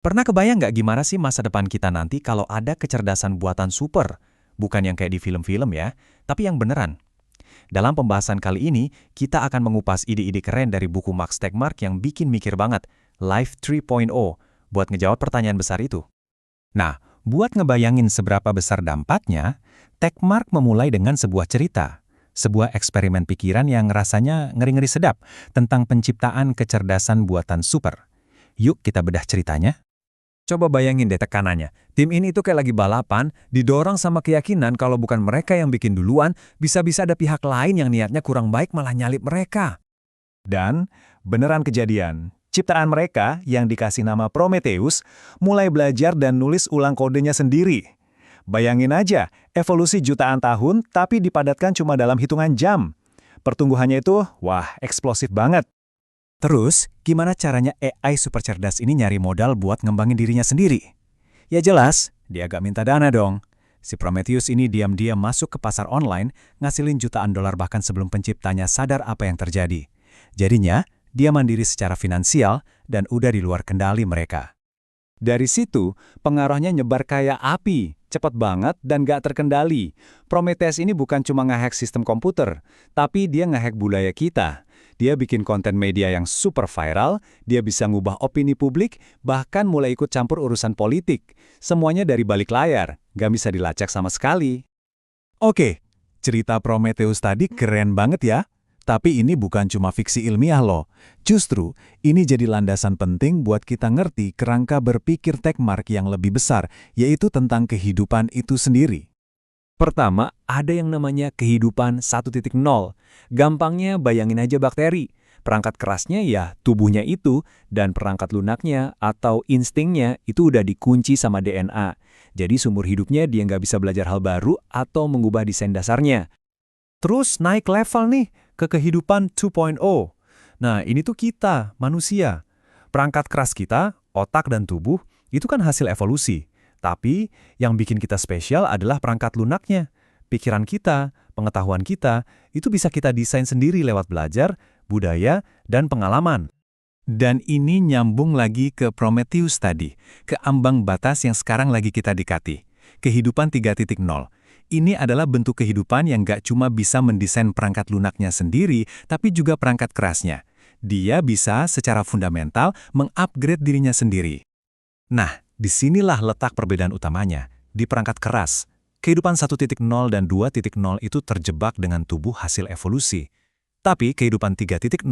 Pernah kebayang nggak gimana sih masa depan kita nanti kalau ada kecerdasan buatan super? Bukan yang kayak di film-film ya, tapi yang beneran. Dalam pembahasan kali ini, kita akan mengupas ide-ide keren dari buku Max Tegmark yang bikin mikir banget, Life 3.0, buat ngejawab pertanyaan besar itu. Nah, buat ngebayangin seberapa besar dampaknya, Tegmark memulai dengan sebuah cerita. Sebuah eksperimen pikiran yang rasanya ngeri-ngeri sedap tentang penciptaan kecerdasan buatan super. Yuk kita bedah ceritanya. Coba bayangin deh tekanannya. Tim ini tuh kayak lagi balapan, didorong sama keyakinan kalau bukan mereka yang bikin duluan, bisa-bisa ada pihak lain yang niatnya kurang baik malah nyalip mereka. Dan beneran kejadian. Ciptaan mereka yang dikasih nama Prometheus mulai belajar dan nulis ulang kodenya sendiri. Bayangin aja, evolusi jutaan tahun tapi dipadatkan cuma dalam hitungan jam. Pertumbuhannya itu, wah, eksplosif banget. Terus, gimana caranya AI super cerdas ini nyari modal buat ngembangin dirinya sendiri? Ya jelas, dia agak minta dana dong. Si Prometheus ini diam-diam masuk ke pasar online, ngasilin jutaan dolar bahkan sebelum penciptanya sadar apa yang terjadi. Jadinya, dia mandiri secara finansial dan udah di luar kendali mereka. Dari situ, pengaruhnya nyebar kayak api, cepat banget dan gak terkendali. Prometheus ini bukan cuma ngehack sistem komputer, tapi dia ngehack budaya kita. Dia bikin konten media yang super viral, dia bisa ngubah opini publik, bahkan mulai ikut campur urusan politik. Semuanya dari balik layar, gak bisa dilacak sama sekali. Oke, cerita Prometheus tadi keren banget ya. Tapi ini bukan cuma fiksi ilmiah loh. Justru, ini jadi landasan penting buat kita ngerti kerangka berpikir Tegmark yang lebih besar, yaitu tentang kehidupan itu sendiri. Pertama, ada yang namanya kehidupan 1.0. Gampangnya bayangin aja bakteri. Perangkat kerasnya ya tubuhnya itu, dan perangkat lunaknya atau instingnya itu udah dikunci sama DNA. Jadi sumur hidupnya dia nggak bisa belajar hal baru atau mengubah desain dasarnya. Terus naik level nih ke kehidupan 2.0. Nah ini tuh kita, manusia. Perangkat keras kita, otak dan tubuh, itu kan hasil evolusi. Tapi, yang bikin kita spesial adalah perangkat lunaknya. Pikiran kita, pengetahuan kita, itu bisa kita desain sendiri lewat belajar, budaya, dan pengalaman. Dan ini nyambung lagi ke Prometheus tadi, ke ambang batas yang sekarang lagi kita dekati. Kehidupan 3.0. Ini adalah bentuk kehidupan yang gak cuma bisa mendesain perangkat lunaknya sendiri, tapi juga perangkat kerasnya. Dia bisa secara fundamental mengupgrade dirinya sendiri. Nah, disinilah letak perbedaan utamanya, di perangkat keras. Kehidupan 1.0 dan 2.0 itu terjebak dengan tubuh hasil evolusi. Tapi kehidupan 3.0,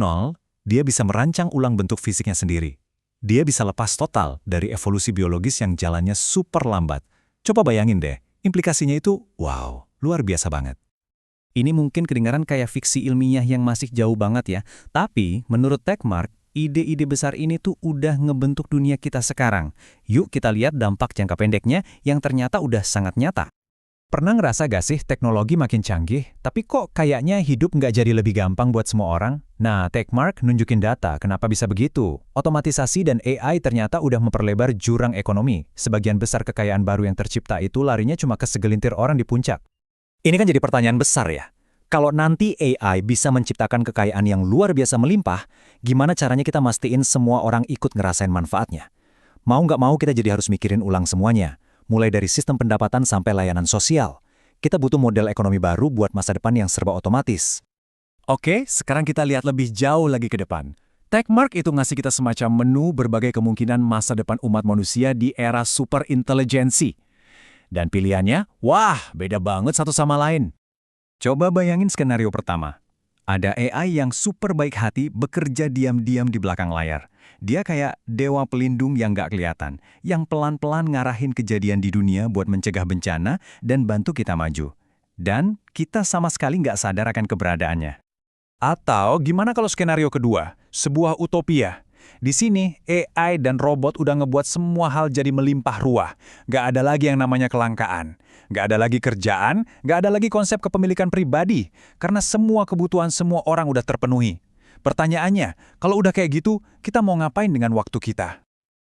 dia bisa merancang ulang bentuk fisiknya sendiri. Dia bisa lepas total dari evolusi biologis yang jalannya super lambat. Coba bayangin deh, implikasinya itu, wow, luar biasa banget. Ini mungkin kedengaran kayak fiksi ilmiah yang masih jauh banget ya, tapi menurut Tegmark, ide-ide besar ini tuh udah ngebentuk dunia kita sekarang. Yuk kita lihat dampak jangka pendeknya yang ternyata udah sangat nyata. Pernah ngerasa gak sih teknologi makin canggih, tapi kok kayaknya hidup nggak jadi lebih gampang buat semua orang? Nah, Tegmark nunjukin data kenapa bisa begitu. Otomatisasi dan AI ternyata udah memperlebar jurang ekonomi. Sebagian besar kekayaan baru yang tercipta itu larinya cuma ke segelintir orang di puncak. Ini kan jadi pertanyaan besar ya. Kalau nanti AI bisa menciptakan kekayaan yang luar biasa melimpah, gimana caranya kita mastiin semua orang ikut ngerasain manfaatnya? Mau nggak mau kita jadi harus mikirin ulang semuanya, mulai dari sistem pendapatan sampai layanan sosial. Kita butuh model ekonomi baru buat masa depan yang serba otomatis. Oke, sekarang kita lihat lebih jauh lagi ke depan. Tegmark itu ngasih kita semacam menu berbagai kemungkinan masa depan umat manusia di era superintelijensi. Dan pilihannya, wah, beda banget satu sama lain. Coba bayangin skenario pertama. Ada AI yang super baik hati bekerja diam-diam di belakang layar. Dia kayak dewa pelindung yang gak kelihatan, yang pelan-pelan ngarahin kejadian di dunia buat mencegah bencana dan bantu kita maju. Dan kita sama sekali gak sadar akan keberadaannya. Atau gimana kalau skenario kedua, sebuah utopia? Di sini, AI dan robot udah ngebuat semua hal jadi melimpah ruah. Gak ada lagi yang namanya kelangkaan. Gak ada lagi kerjaan, gak ada lagi konsep kepemilikan pribadi. Karena semua kebutuhan semua orang udah terpenuhi. Pertanyaannya, kalau udah kayak gitu, kita mau ngapain dengan waktu kita?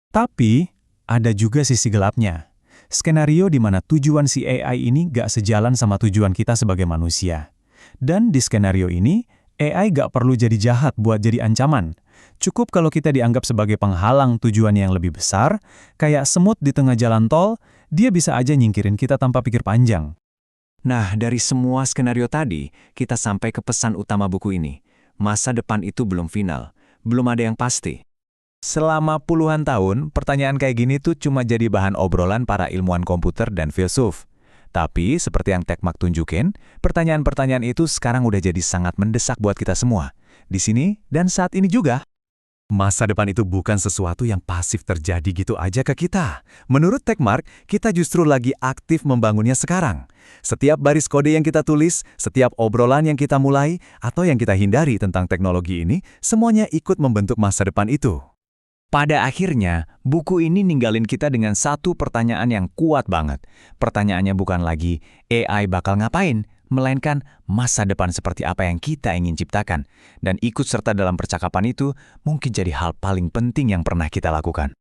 Tapi, ada juga sisi gelapnya. Skenario di mana tujuan si AI ini gak sejalan sama tujuan kita sebagai manusia. Dan di skenario ini, AI gak perlu jadi jahat buat jadi ancaman. Cukup kalau kita dianggap sebagai penghalang tujuan yang lebih besar, kayak semut di tengah jalan tol, dia bisa aja nyingkirin kita tanpa pikir panjang. Nah, dari semua skenario tadi, kita sampai ke pesan utama buku ini. Masa depan itu belum final, belum ada yang pasti. Selama puluhan tahun, pertanyaan kayak gini tuh cuma jadi bahan obrolan para ilmuwan komputer dan filsuf. Tapi, seperti yang Tekmak tunjukin, pertanyaan-pertanyaan itu sekarang udah jadi sangat mendesak buat kita semua. Di sini dan saat ini juga. Masa depan itu bukan sesuatu yang pasif terjadi gitu aja ke kita. Menurut Tekmark, kita justru lagi aktif membangunnya sekarang. Setiap baris kode yang kita tulis, setiap obrolan yang kita mulai, atau yang kita hindari tentang teknologi ini, semuanya ikut membentuk masa depan itu. Pada akhirnya, buku ini ninggalin kita dengan satu pertanyaan yang kuat banget. Pertanyaannya bukan lagi, AI bakal ngapain? Melainkan masa depan seperti apa yang kita ingin ciptakan. Dan ikut serta dalam percakapan itu mungkin jadi hal paling penting yang pernah kita lakukan.